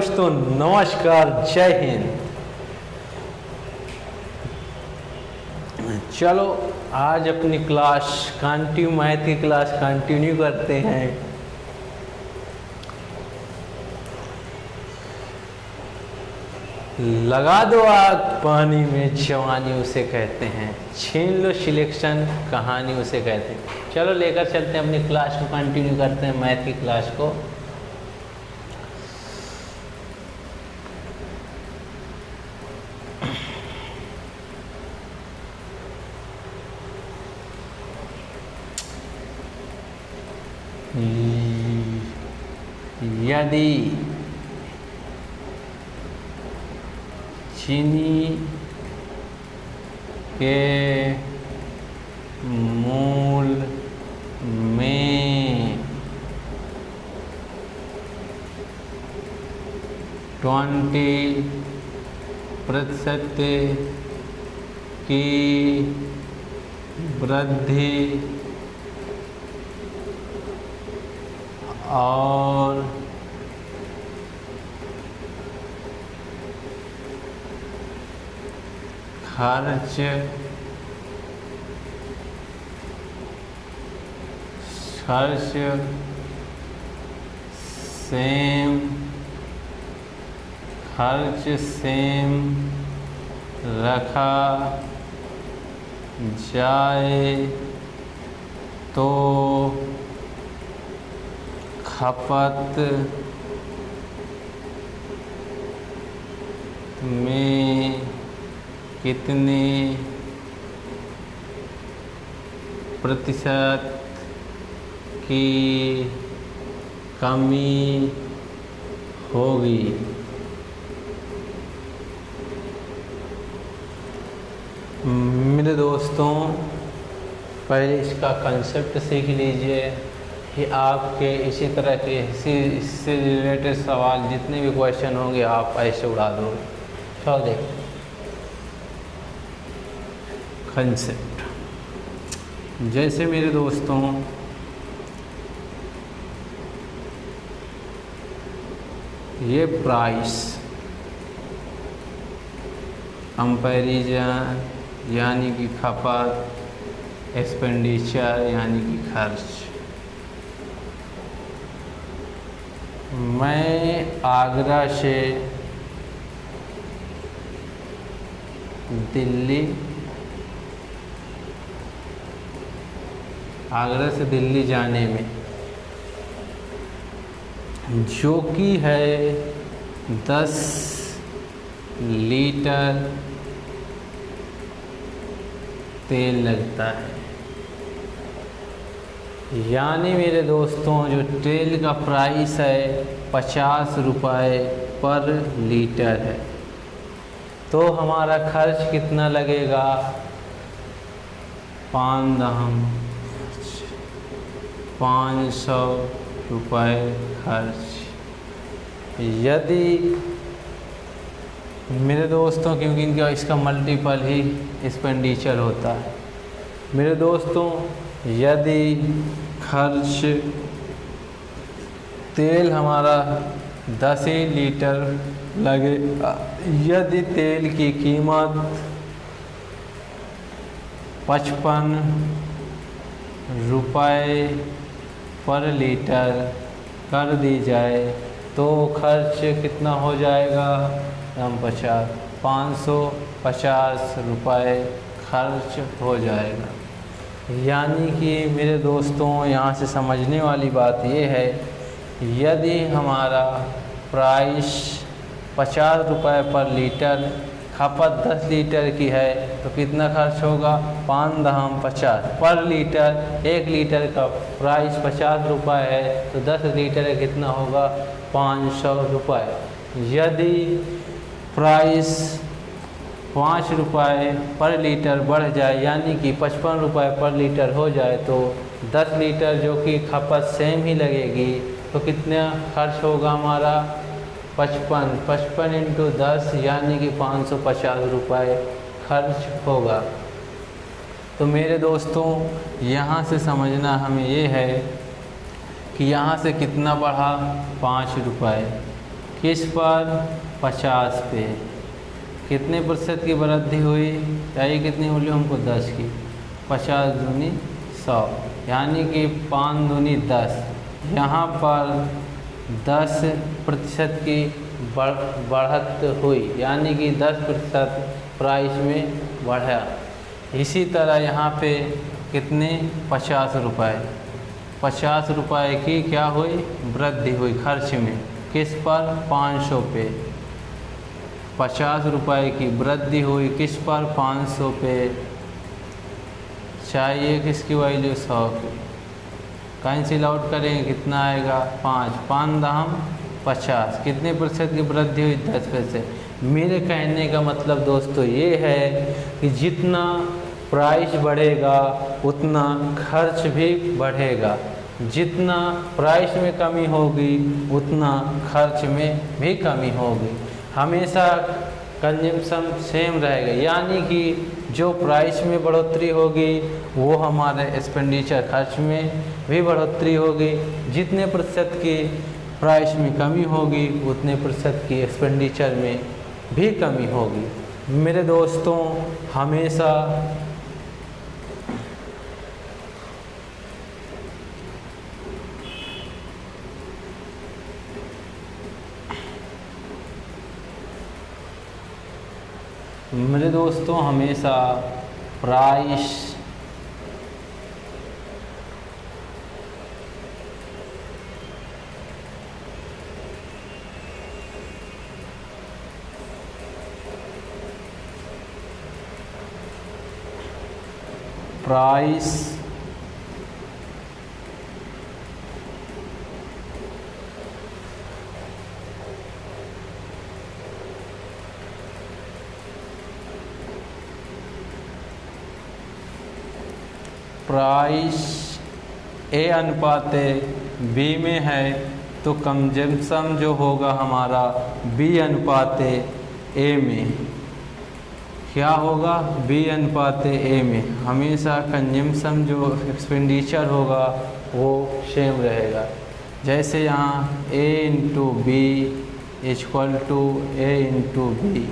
दोस्तों, नमस्कार, जय हिंद। चलो आज अपनी क्लास मैथ की क्लास कंटिन्यू करते हैं। लगा दो आग पानी में, जवानी उसे कहते हैं। छीन लो सिलेक्शन, कहानी उसे कहते हैं। चलो लेकर चलते हैं अपनी क्लास को, कंटिन्यू करते हैं मैथ की क्लास को। यदि चीनी के मूल में 20% की वृद्धि और खर्च सेम रखा जाए तो खपत में कितने प्रतिशत की कमी होगी? मेरे दोस्तों, पहले इसका कंसेप्ट सीख लीजिए कि आपके इसी तरह के इससे रिलेटेड सवाल जितने भी क्वेश्चन होंगे आप ऐसे उड़ा दोगे। चलो देखो कंसेप्ट। जैसे मेरे दोस्तों, ये प्राइस, कंपैरिजन यानी कि खपत, एक्सपेंडिचर यानी कि खर्च। मैं आगरा से दिल्ली जाने में जो कि है 10 लीटर तेल लगता है। यानी मेरे दोस्तों, जो तेल का प्राइस है 50 रुपये पर लीटर है, तो हमारा खर्च कितना लगेगा? 500 रुपये खर्च। यदि मेरे दोस्तों, क्योंकि इनका इसका मल्टीपल ही एक्सपेंडिचर होता है। मेरे दोस्तों, यदि खर्च तेल हमारा 10 लीटर लगे, यदि तेल की कीमत 55 रुपये पर लीटर कर दी जाए तो खर्च कितना हो जाएगा? 550 रुपये खर्च हो जाएगा। यानी कि मेरे दोस्तों, यहाँ से समझने वाली बात ये है, यदि हमारा प्राइस 50 रुपये पर लीटर, खपत 10 लीटर की है, तो कितना खर्च होगा? 5×50 पर लीटर। 1 लीटर का प्राइस 50 रुपये है, तो 10 लीटर कितना होगा? 500 रुपये। यदि प्राइस 5 रुपये पर लीटर बढ़ जाए, यानी कि 55 रुपये पर लीटर हो जाए, तो 10 लीटर जो कि खपत सेम ही लगेगी, तो कितना खर्च होगा हमारा? 55 इंटू 10 यानी कि 550 रुपये खर्च होगा। तो मेरे दोस्तों, यहाँ से समझना हमें ये है कि यहाँ से कितना बढ़ा? 5 रुपये। किस पर? 50 पे। कितने प्रतिशत की वृद्धि हुई? चाहिए कितनी वॉल्यूम हमको? 10 की। 50 दूनी 100, यानी कि 5 दूनी 10। यहाँ पर 10% की बढ़त हुई, यानी कि 10% प्राइस में बढ़ा। इसी तरह यहाँ पे कितने? 50 रुपये। 50 रुपये की क्या हुई? वृद्धि हुई खर्च में। किस पर? 500 पे। 50 रुपये की वृद्धि हुई किस पर? 500 पे। चाहिए किसकी वैल्यू? 100 की। कैंसिल आउट करेंगे, कितना आएगा? 5। 5 दहम 50। कितने प्रतिशत की वृद्धि हुई? 10%। मेरे कहने का मतलब दोस्तों ये है कि जितना प्राइस बढ़ेगा उतना खर्च भी बढ़ेगा। जितना प्राइस में कमी होगी उतना खर्च में भी कमी होगी। हमेशा कंजम्पशन सेम रहेगा, यानी कि जो प्राइस में बढ़ोतरी होगी वो हमारे एक्सपेंडिचर खर्च में भी बढ़ोतरी होगी। जितने प्रतिशत की प्राइस में कमी होगी उतने प्रतिशत की एक्सपेंडिचर में भी कमी होगी। मेरे दोस्तों हमेशा प्राइस ए अनुपात बी में है तो कंजम्पशन जो होगा हमारा बी अनुपात ए में। क्या होगा? बी अनुपात ए में। हमेशा कंजम्पशन जो एक्सपेंडिचर होगा वो सेम रहेगा। जैसे यहाँ A into B equal to A into B,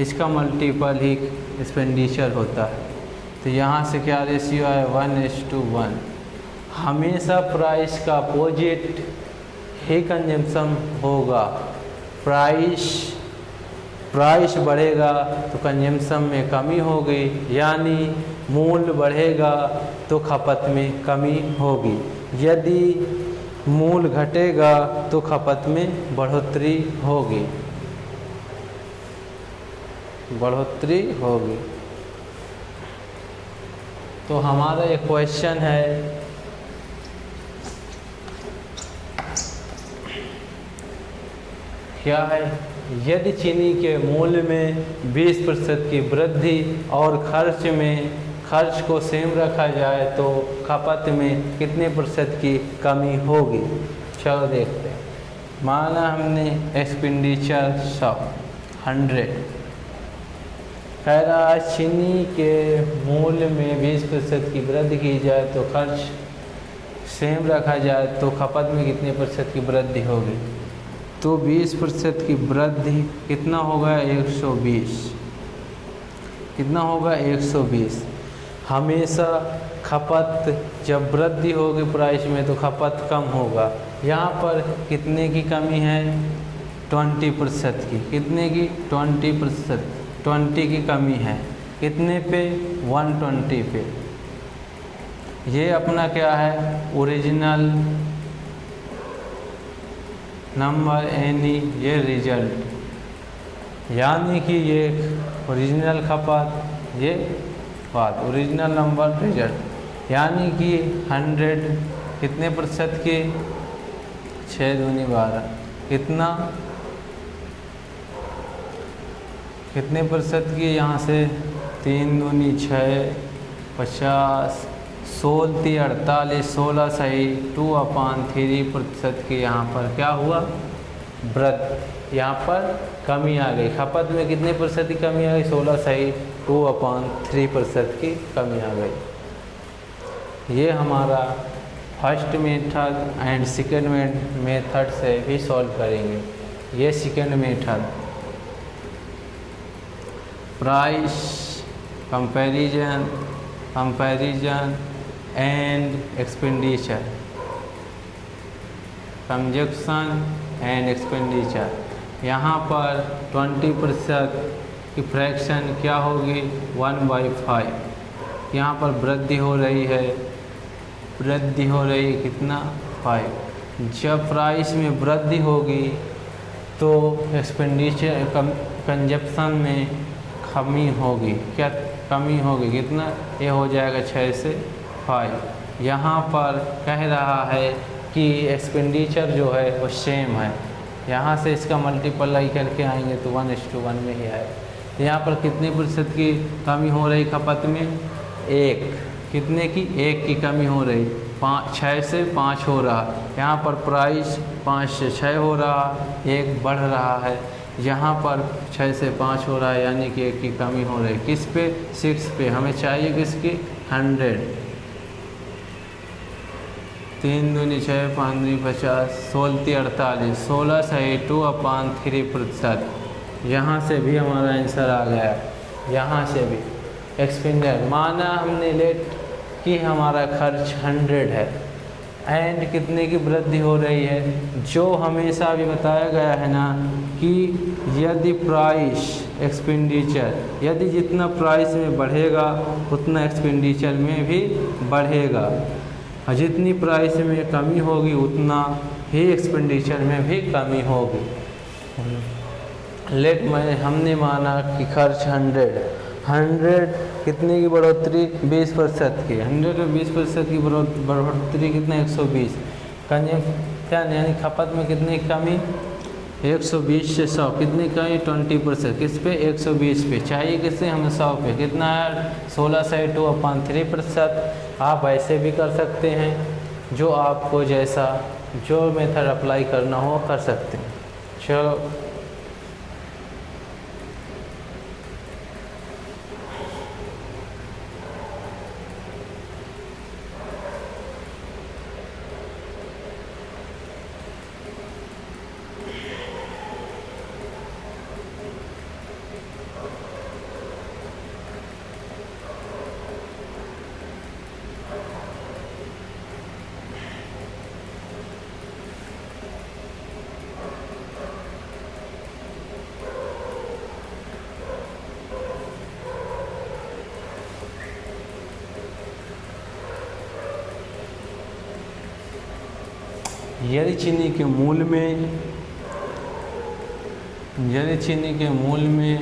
इसका मल्टीपल ही एक्सपेंडिचर होता है। तो यहाँ से क्या रेशियो है? 1:1। हमेशा प्राइस का अपोजिट ही कंजम्पशन होगा। प्राइस बढ़ेगा तो कंजम्पशन में कमी होगी, यानी मूल्य बढ़ेगा तो खपत में कमी होगी। यदि मूल्य घटेगा तो खपत में बढ़ोतरी होगी। तो हमारा एक क्वेश्चन है, क्या है? यदि चीनी के मूल्य में 20% की वृद्धि और खर्च को सेम रखा जाए तो खपत में कितने प्रतिशत की कमी होगी? चलो देखते हैं। माना हमने एक्सपेंडिचर 100 कह रहा है चीनी के मूल्य में 20% की वृद्धि की जाए तो खर्च सेम रखा जाए तो खपत में कितने प्रतिशत की वृद्धि होगी? तो 20% की वृद्धि कितना होगा? 120। कितना होगा? 120। हमेशा खपत जब वृद्धि होगी प्राइस में तो खपत कम होगा। यहाँ पर कितने की कमी है? 20% की। कितने की? 20%। 20 की कमी है। कितने पे? 120 पे। ये अपना क्या है? ओरिजिनल नंबर यानी ये रिजल्ट, यानी कि ये ओरिजिनल खपत, ये बात ओरिजिनल नंबर रिजल्ट, यानी कि 100 कितने प्रतिशत की? 6 दूनी 12। कितने प्रतिशत की? यहाँ से 3 दूनी 6, 50, 16 48, 16 सही 2/3% की यहाँ पर क्या हुआ? वृद्धि। यहाँ पर कमी आ गई। खपत में कितने प्रतिशत की कमी आ गई? 16 सही 2/3% की कमी आ गई। ये हमारा first method and second method से भी सॉल्व करेंगे। ये second method. Price comparison and expenditure, consumption and expenditure. यहाँ पर 20% की फ्रैक्शन क्या होगी 1/5। यहाँ पर वृद्धि हो रही है कितना 5। जब प्राइस में वृद्धि होगी तो एक्सपेंडिचर कंजप्शन में कमी होगी। क्या कमी होगी कितना, ये हो जाएगा 6 से 5। यहाँ पर कह रहा है कि एक्सपेंडिचर जो है वो सेम है, यहाँ से इसका मल्टीप्लाई करके आएंगे तो 1:1 में ही आएगा। यहाँ पर कितने प्रतिशत की कमी हो रही खपत में, 1। कितने की, 1 की कमी हो रही, 6 से 5 हो रहा। यहाँ पर प्राइस 5 से 6 हो रहा, 1 बढ़ रहा है। यहाँ पर 6 से 5 हो रहा है, यानी कि 1 की कमी हो रही। किस पे, 6 पे। हमें चाहिए किसकी, 100। 3 दूनी 6, 5 दूनी 50, 16 48, 16 से 2/3%। यहाँ से भी हमारा आंसर आ गया। यहाँ से भी एक्सपेंडिचर माना हमने लेट कि हमारा खर्च 100 है एंड कितने की वृद्धि हो रही है, जो हमेशा भी बताया गया है ना कि यदि प्राइस एक्सपेंडिचर, यदि जितना प्राइस में बढ़ेगा उतना एक्सपेंडिचर में भी बढ़ेगा, और जितनी प्राइस में कमी होगी उतना ही एक्सपेंडिचर में भी कमी होगी। लेट में हमने माना कि खर्च 100 कितने की बढ़ोतरी, 20% की। 100 में 20% की बढ़ोतरी कितना, 120। कंजप्शन यानी खपत में कितनी कमी, 120 से 100 कितनी कमी, 20%। किस पे, 120 पे। चाहिए किससे, हमें 100 पे। कितना है, 16 से 2/3%। आप ऐसे भी कर सकते हैं, जो आपको जैसा जो मेथड अप्लाई करना हो कर सकते हैं। चलो यदि चीनी के मूल में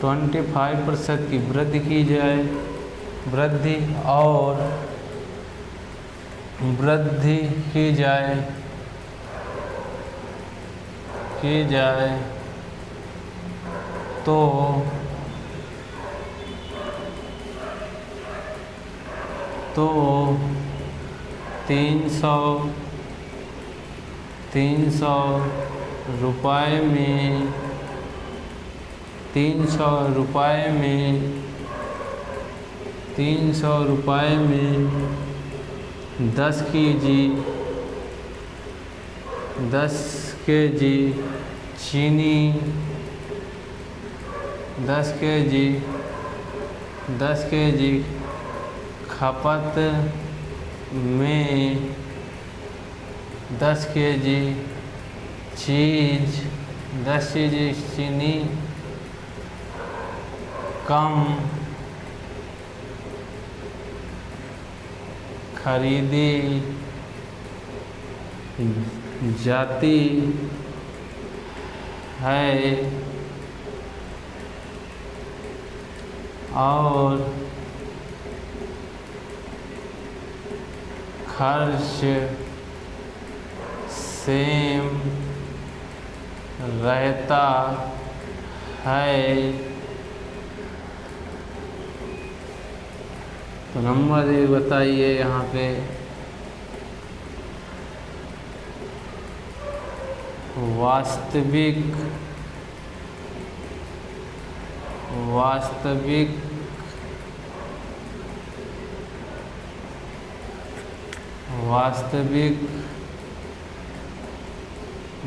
25% की वृद्धि की जाए, वृद्धि की जाए तो ₹300 रुपये में 10 केजी चीनी, 10 केजी खपत में 10 केजी चीनी कम खरीदी जाती है और खर्च सेम रहता है। तो नंबर ये बताइए यहाँ पे, वास्तविक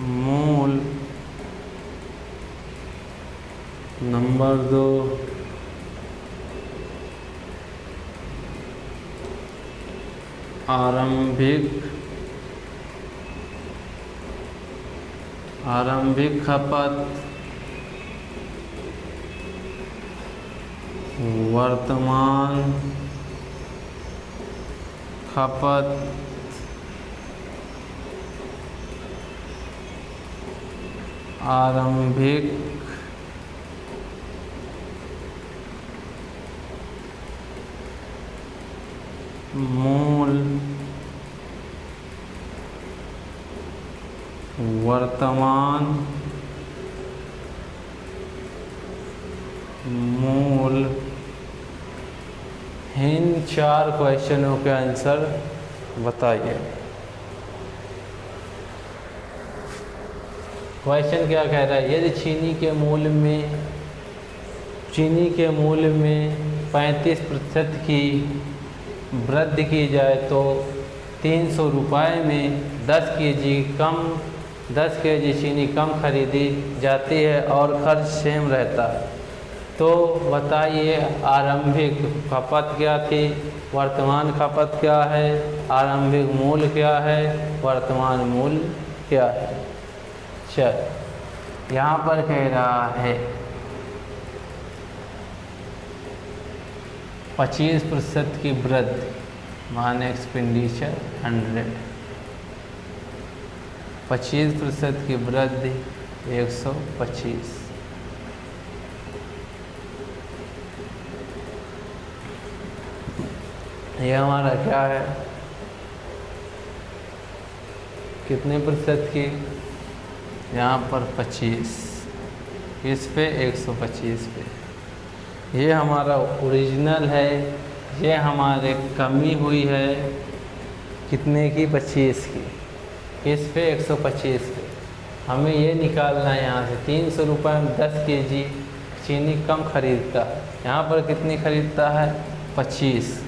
मूल। नंबर 2, आरंभिक खपत, वर्तमान खपत, आरंभिक मूल, वर्तमान मूल। इन 4 क्वेश्चनों के आंसर बताइए। क्वेश्चन क्या कह रहा है? यदि चीनी के मूल्य में 35% की वृद्धि की जाए तो 300 रुपये में 10 केजी चीनी कम खरीदी जाती है और खर्च सेम रहता है। तो बताइए आरंभिक खपत क्या थी, वर्तमान खपत क्या है, आरंभिक मूल्य क्या है, वर्तमान मूल्य क्या है। चल यहाँ पर कह रहा है 25% की वृद्धि माने एक्सपेंडिचर 100, 25% की वृद्धि 125। ये हमारा क्या है? कितने प्रतिशत की? यहाँ पर 25, इस पे 125 पे। ये हमारा ओरिजिनल है, ये हमारे कमी हुई है कितने की? 25 की। इस पे 125 पे हमें ये निकालना है। यहाँ से 300 रुपये में 10 केजी चीनी कम खरीदता है, यहाँ पर कितनी खरीदता है? 25।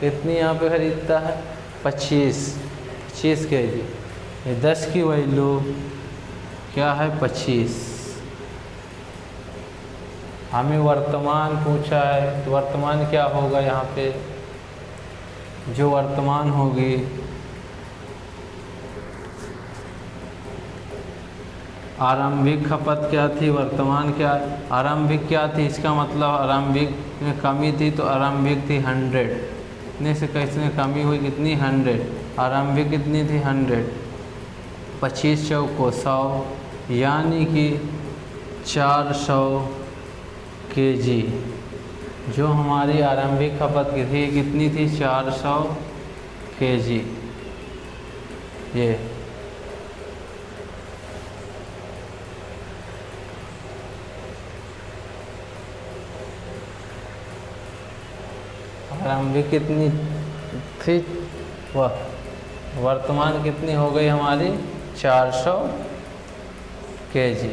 कितनी यहाँ पे खरीदता है? 25 केजी। ये 10 की वैल्यू क्या है? 25। हमें वर्तमान पूछा है तो वर्तमान क्या होगा? यहाँ पे जो वर्तमान होगी आरंभिक खपत क्या थी, वर्तमान क्या, आरंभिक क्या थी? इसका मतलब आरंभिक में कमी थी तो आरंभिक थी 100। इतने से कैसे कमी हुई? कितनी? 100। आरंभिक कितनी थी? 100। 25 चौको 100, यानी कि 400 केजी। जो हमारी आरंभिक खपत की थी कितनी थी? 400 केजी। ये आरंभिक कितनी थी? वह वर्तमान कितनी हो गई हमारी? 400 केजी।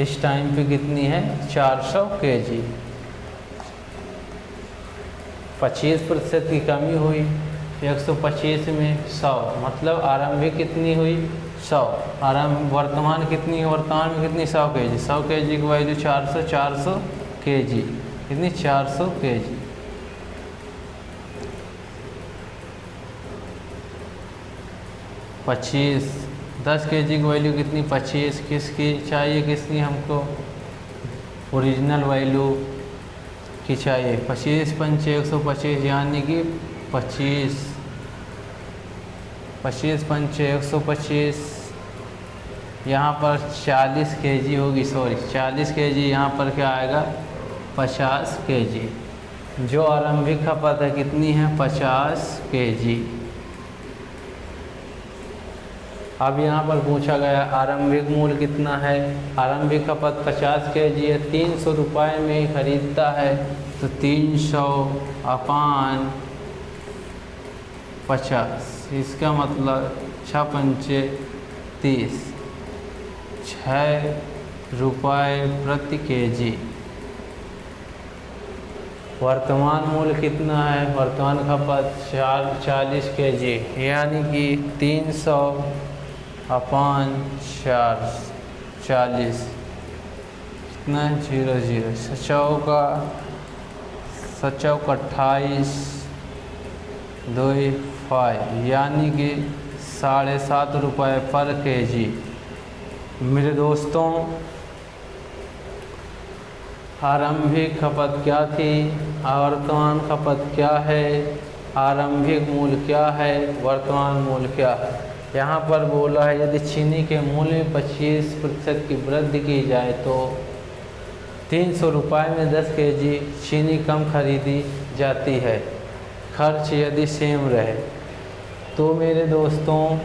इस टाइम पे कितनी है? 400 केजी। 25% की कमी हुई, 125 में 100, मतलब आरंभिक कितनी हुई? 100। वर्तमान कितनी है? वर्तमान में कितनी? 100 केजी। 100 केजी की वैल्यू 400 केजी। कितनी? 400 केजी। पच्चीस 10 केजी की वैल्यू कितनी? 25। किसकी चाहिए? किसकी हमको? ओरिजिनल वैल्यू की चाहिए। 25 पंचे 125, यानी कि 25 पंचे 125। यहाँ पर 40 केजी होगी, सॉरी 40 केजी। यहाँ पर क्या आएगा? 50 केजी। जो आरंभिक खपत है कितनी है? 50 केजी। अब यहाँ पर पूछा गया आरंभिक मूल्य कितना है? आरंभिक खपत 50 केजी है, 300 रुपये में ही खरीदता है, तो 300 अपान 50, इसका मतलब 6 पंचे 30, 6 रुपये प्रति केजी। वर्तमान मूल्य कितना है? वर्तमान खपत 40 केजी, यानी कि 300 अपान 40 कितना 0 सचौक 28 2 5 यानी कि 7.5 रुपये पर केजी। मेरे दोस्तों आरंभिक खपत क्या थी, वर्तमान खपत क्या है, आरंभिक मूल्य क्या है, वर्तमान मूल्य क्या है। यहाँ पर बोला है यदि चीनी के मूल्य में 25% की वृद्धि की जाए तो 300 रुपये में 10 केजी चीनी कम खरीदी जाती है, खर्च यदि सेम रहे। तो मेरे दोस्तों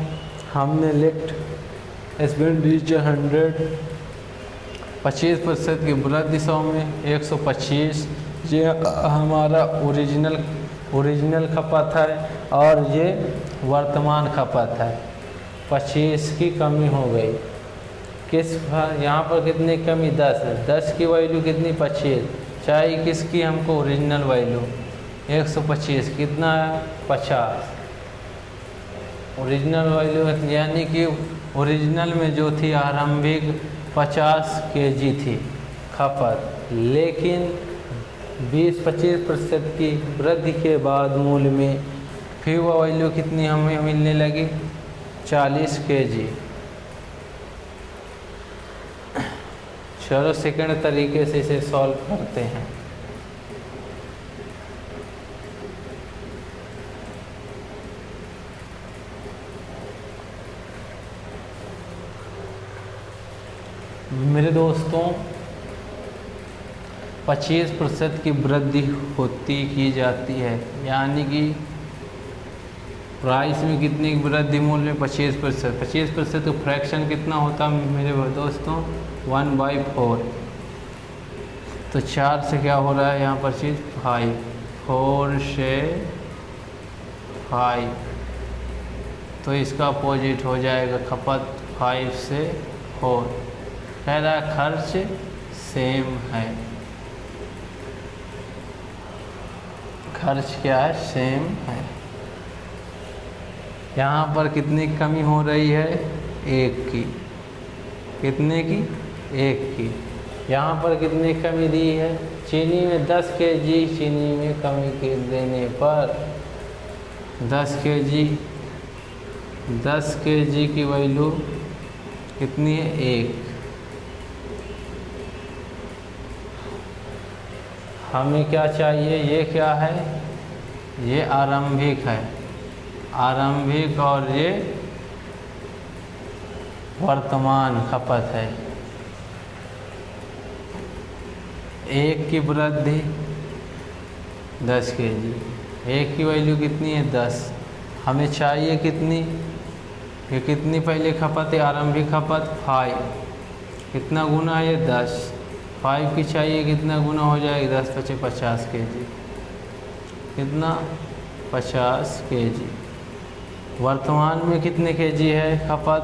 हमने लिफ्ट एक्सपेंडिचर 100 25% की वृद्धि 100 में 125, ये हमारा ओरिजिनल खपत है और ये वर्तमान खपत है। 25 की कमी हो गई, किस यहाँ पर कितनी कमी 10 है, 10 की वैल्यू कितनी 25, चाहिए किसकी हमको ओरिजिनल वैल्यू 125, कितना है 50 ओरिजिनल वैल्यू, यानी कि ओरिजिनल में जो थी आरंभिक 50 केजी थी खपत, लेकिन 20-25% की वृद्धि के बाद मूल्य में फिर वह वैल्यू कितनी हमें मिलने लगी 40 केजी। चलो सेकंड तरीके से इसे सॉल्व करते हैं। मेरे दोस्तों 25% की वृद्धि की जाती है, यानी कि प्राइस में कितनी वृद्धि, मूल्य में 25%। 25% का फ्रैक्शन कितना होता मेरे दोस्तों 1/4। तो 4 से क्या हो रहा है यहाँ पर चीज़ 5, 4 से 5, तो इसका अपोजिट हो जाएगा खपत 5 से 4। कह रहा है खर्च सेम है, खर्च क्या है सेम है। यहाँ पर कितनी कमी हो रही है 1 की, कितने की 1 की। यहाँ पर कितनी कमी दी है, चीनी में 10 केजी, चीनी में कमी के देने पर 10 केजी की वैल्यू कितनी है 1। हमें क्या चाहिए, ये क्या है, ये आरंभिक है, आरंभिक, और ये वर्तमान खपत है। 1 की वृद्धि 10 केजी, 1 की वैल्यू कितनी है 10, हमें चाहिए कितनी, ये कितनी पहले खपत है आरंभिक खपत 5, कितना गुना है ये 10, 5 की चाहिए कितना गुना हो जाएगा 10 × 50 केजी, कितना 50 केजी। वर्तमान में कितने केजी है खपत,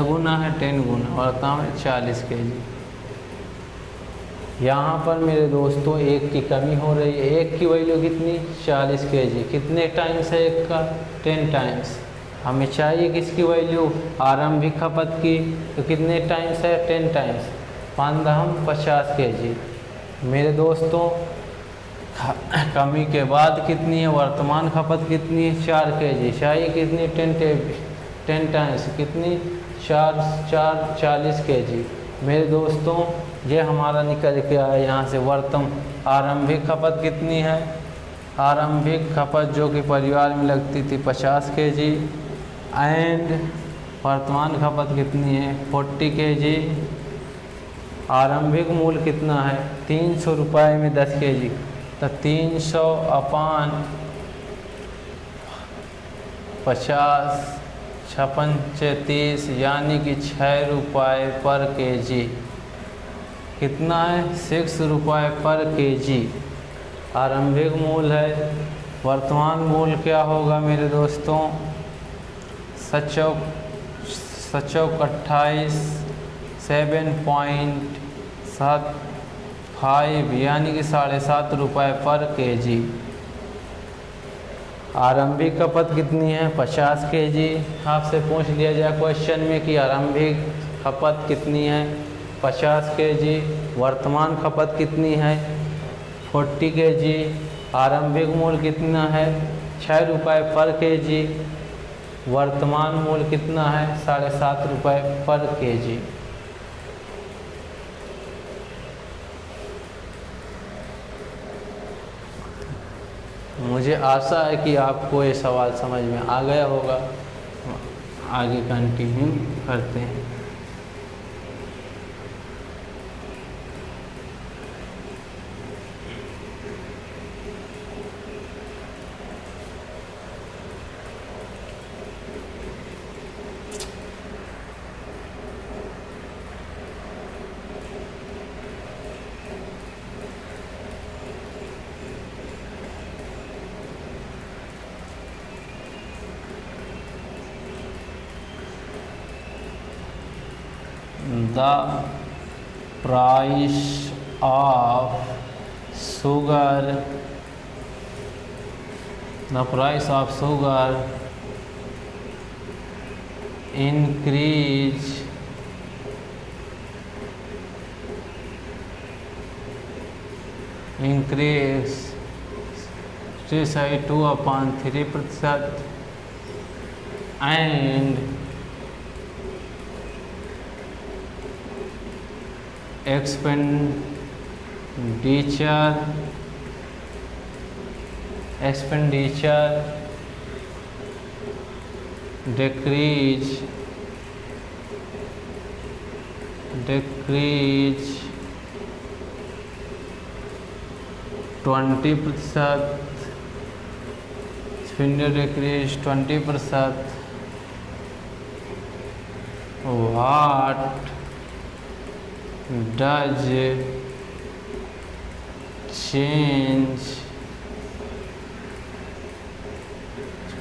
गुना है 10 गुना, वर्तमान में 40 केजी। यहाँ पर मेरे दोस्तों 1 की कमी हो रही है, 1 की वैल्यू कितनी 40 केजी, कितने टाइम्स है 1 का 10 टाइम्स। हमें चाहिए किसकी वैल्यू आरंभिक खपत की, तो कितने टाइम्स है 10 टाइम्स, 50 केजी। मेरे दोस्तों कमी के बाद कितनी है वर्तमान खपत कितनी है 4 केजी, चाहिए कितनी 10 टाइम्स, कितनी 40 केजी। मेरे दोस्तों ये हमारा निकल के आया यहाँ से आरंभिक खपत कितनी है, आरंभिक खपत जो कि परिवार में लगती थी 50 केजी, एंड वर्तमान खपत कितनी है 40 केजी। आरंभिक मूल्य कितना है 300 रुपये में 10 केजी, तो 300 अपान 50 56 30 यानी कि 6 रुपये पर केजी, कितना है 6 रुपये पर केजी आरंभिक मूल्य है। वर्तमान मूल्य क्या होगा मेरे दोस्तों, 7 28 7.75 यानी कि 7.5 रुपये पर केजी आरंभिक खपत कितनी है 50 केजी। आपसे पूछ लिया जाए क्वेश्चन में कि आरंभिक खपत कितनी है 50 केजी, वर्तमान खपत कितनी है 40 केजी, आरंभिक मूल्य कितना है 6 रुपये पर केजी, वर्तमान मूल्य कितना है 7.5 रुपये पर केजी। मुझे आशा है कि आपको ये सवाल समझ में आ गया होगा। आगे कंटिन्यू करते हैं। The price of sugar increase to 2/3% and expenditure decrease 20%, expenditure decrease 20%. What does change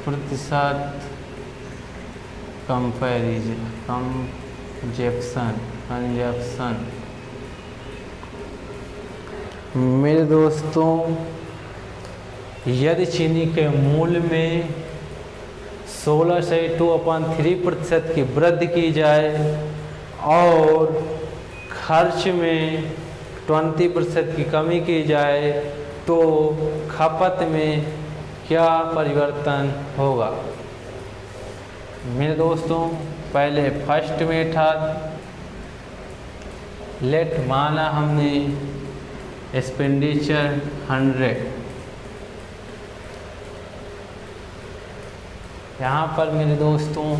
प्रतिशत कंजप्शन। मेरे दोस्तों, यदि चीनी के मूल्य में 16 से 2/3% की वृद्धि की जाए और खर्च में 20% की कमी की जाए तो खपत में क्या परिवर्तन होगा। मेरे दोस्तों, पहले फर्स्ट में था लेट माना हमने एक्सपेंडिचर 100, यहाँ पर मेरे दोस्तों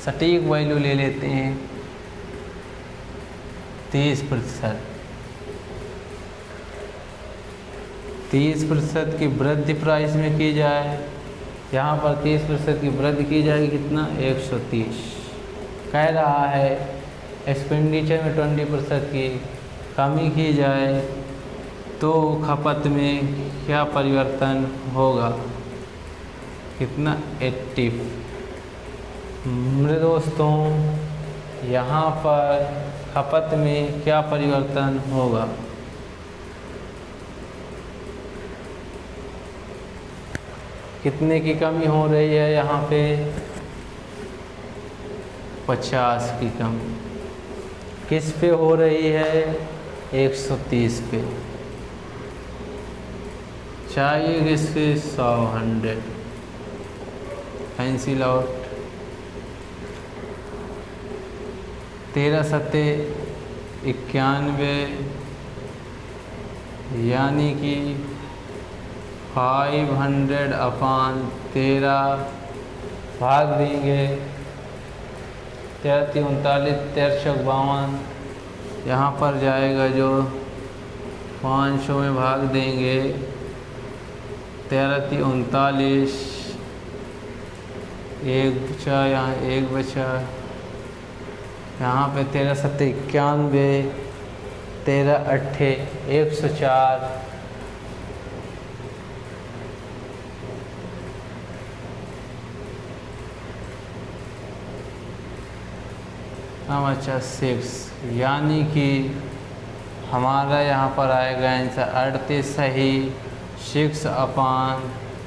सटीक वैल्यू ले लेते हैं 30%। 30% की वृद्धि प्राइस में की जाए, यहाँ पर 30% की वृद्धि की जाएगी कितना 130। कह रहा है एक्सपेंडिचर में 20% की कमी की जाए तो खपत में क्या परिवर्तन होगा, कितना 80। मेरे दोस्तों, यहाँ पर खपत में क्या परिवर्तन होगा, कितने की कमी हो रही है यहाँ पे 50 की कमी। किस पे हो रही है 130 पे। चाहिए किसके 100 कैंसिल आउट। 13 सत्ते 91 यानी कि 500/13 भाग देंगे 13 39 1352। यहाँ पर जाएगा जो 500 में भाग देंगे 13 39, एक बचा, यहाँ एक बचा, यहाँ पे 13 सत्ते 91, 13 अट्ठे 104। अच्छा 6 यानी कि हमारा यहाँ पर आएगा आंसर 38 सही 6/13।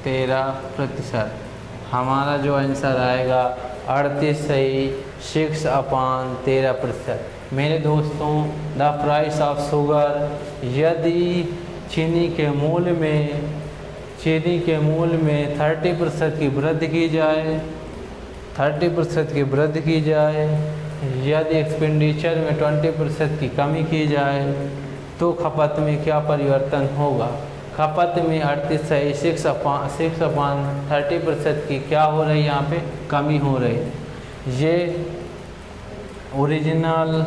13%। हमारा जो आंसर आएगा 38 सही, 6/13%। मेरे दोस्तों, द प्राइस ऑफ शुगर, यदि चीनी के मूल्य में 30% की वृद्धि की जाए, 30% की वृद्धि की जाए, यदि एक्सपेंडिचर में 20% की कमी की जाए तो खपत में क्या परिवर्तन होगा? खपत में 38 सही, 6/30% की क्या हो रही है? यहाँ पे कमी हो रही है। ये ओरिजिनल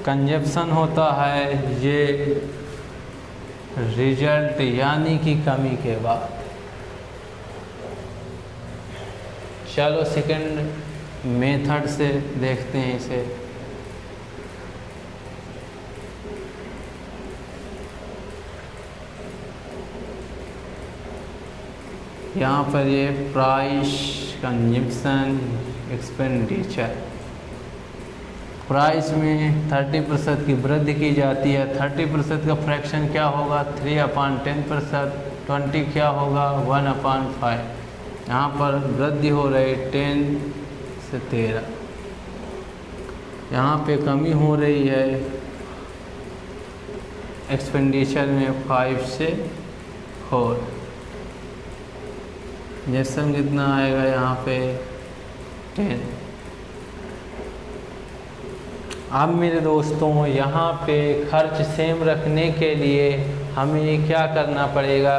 कंजप्शन होता है, ये रिजल्ट यानी कि कमी के बाद। चलो सेकंड मेथड से देखते हैं इसे। यहाँ पर ये प्राइस, कंजप्शन, एक्सपेंडिचर। प्राइस में 30% की वृद्धि की जाती है। 30% का फ्रैक्शन क्या होगा? 3/10%। 20 क्या होगा? 1/5। यहाँ पर वृद्धि हो रही 10 से 13। यहाँ पे कमी हो रही है एक्सपेंडिचर में 5 से 4। जैसे कितना आएगा यहाँ पे? 10। अब मेरे दोस्तों, यहाँ पे खर्च सेम रखने के लिए हमें क्या करना पड़ेगा?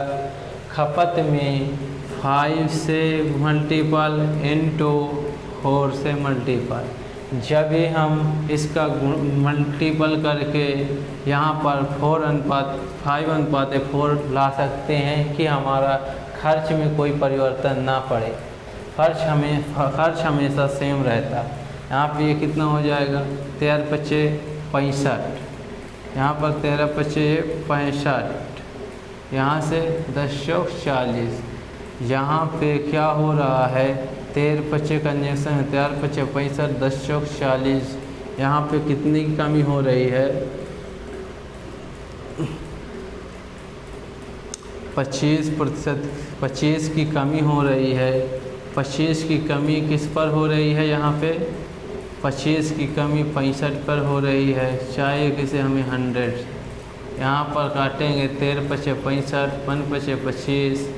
खपत में 5 से मल्टीपल इंटू 4 से मल्टीपल। जब भी हम इसका मल्टीपल करके यहाँ पर 5/4 ला सकते हैं कि हमारा खर्च में कोई परिवर्तन ना पड़े। खर्च हमेशा सेम रहता। यहाँ पे ये कितना हो जाएगा? 13×5 = 65। यहाँ पर 13×5 = 65। यहाँ से 10 चौक 40। यहाँ पे क्या हो रहा है? 13×5 कंजक्शन में 13×5 = 65, 10 चौक 40। यहाँ पे कितनी की कमी हो रही है? 25%। 25 की कमी हो रही है। 25 की कमी किस पर हो रही है? यहाँ पे 25 की कमी 65 पर हो रही है। चाहिए किसे हमें? 100। यहाँ पर काटेंगे 13×5 = 65, 1×5 = 25।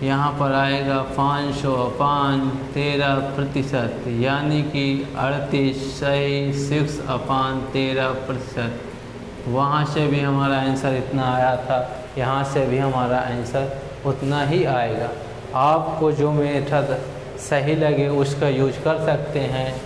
यहाँ पर आएगा 500/13%, यानी कि 38 सही, 6/13%। वहाँ से भी हमारा आंसर इतना आया था, यहाँ से भी हमारा आंसर उतना ही आएगा। आपको जो मेथड सही लगे उसका यूज कर सकते हैं।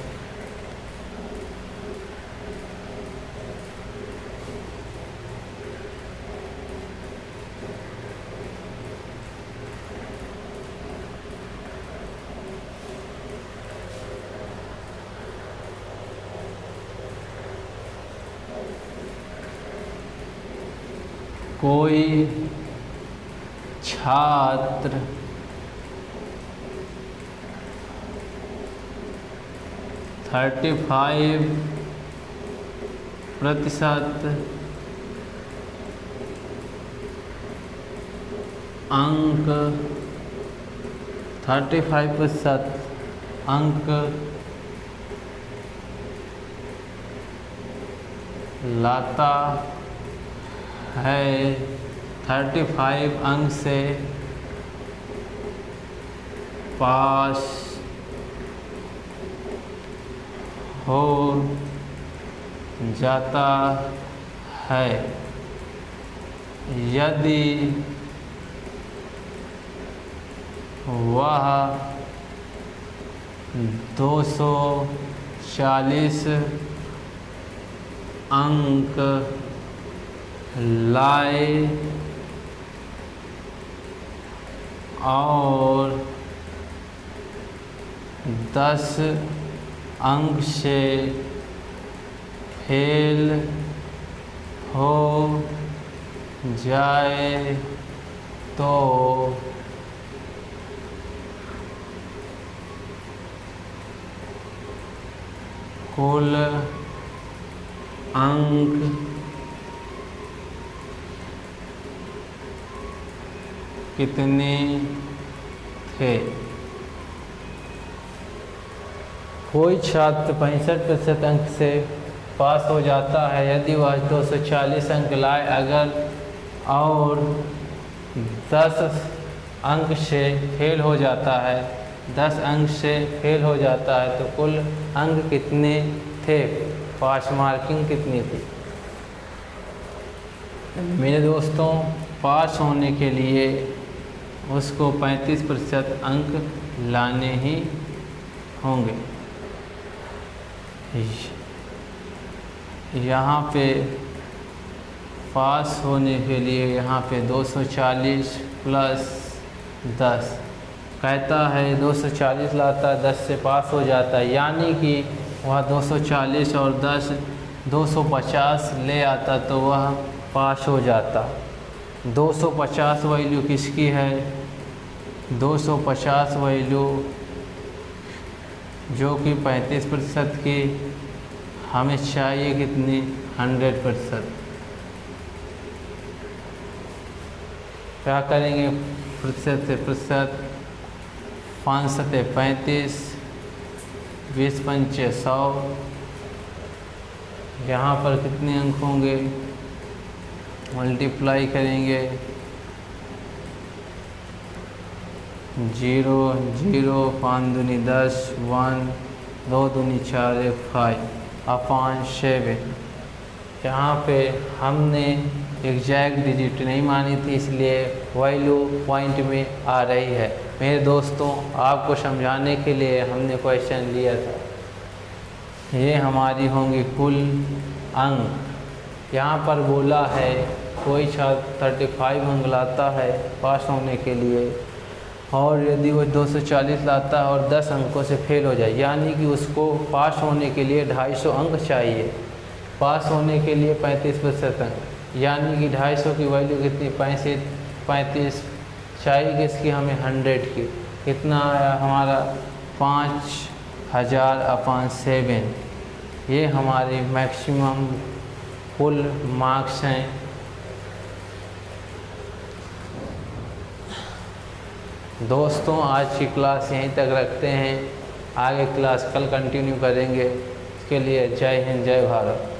कोई छात्र 35% अंक 35% अंक लाता है, 35 अंक से पास हो जाता है। यदि वह 240 अंक लाए और 10 अंक से फेल हो जाए तो कुल अंक कितने थे। कोई छात्र 65% अंक से पास हो जाता है यदि वह 240 अंक लाए, अगर और 10 अंक से फेल हो जाता है, 10 अंक से फेल हो जाता है तो कुल अंक कितने थे, पास मार्किंग कितनी थी। मेरे दोस्तों, पास होने के लिए उसको 35% अंक लाने ही होंगे। यहाँ पे पास होने के लिए यहाँ पे 240 प्लस 10 कहता है, 240 लाता है, 10 से पास हो जाता है, यानी कि वह 240 और 10 250 ले आता तो वह पास हो जाता। 250 वैल्यू किसकी है, 250 वैल्यू जो कि 35% की हमें चाहिए कितनी, 100%। क्या करेंगे, प्रतिशत से प्रतिशत, 5 सते 35, 20 पंचे 100, यहाँ पर कितने अंक होंगे, मल्टीप्लाई करेंगे, 0 0 5 दूनी 10, 1 2 दूनी 4 5 अपॉन 7। यहाँ पे हमने एग्जैक्ट डिजिट नहीं मानी थी, इसलिए वैल्यू पॉइंट में आ रही है। मेरे दोस्तों, आपको समझाने के लिए हमने क्वेश्चन लिया था। ये हमारी होंगी कुल अंक। यहाँ पर बोला है कोई छात्र 35 अंक लाता है पास होने के लिए, और यदि वो 240 लाता है और 10 अंकों से फेल हो जाए, यानी कि उसको पास होने के लिए 250 अंक चाहिए। पास होने के लिए 35% अंक, यानी कि 250 की वैल्यू कितनी, 35 चाहिए किसकी, हमें 100 की। कितना आया हमारा, 5000 अपॉन 7। ये हमारी मैक्सिमम कुल मार्क्स हैं। दोस्तों, आज की क्लास यहीं तक रखते हैं, आगे क्लास कल कंटिन्यू करेंगे। इसके लिए जय हिंद, जय भारत।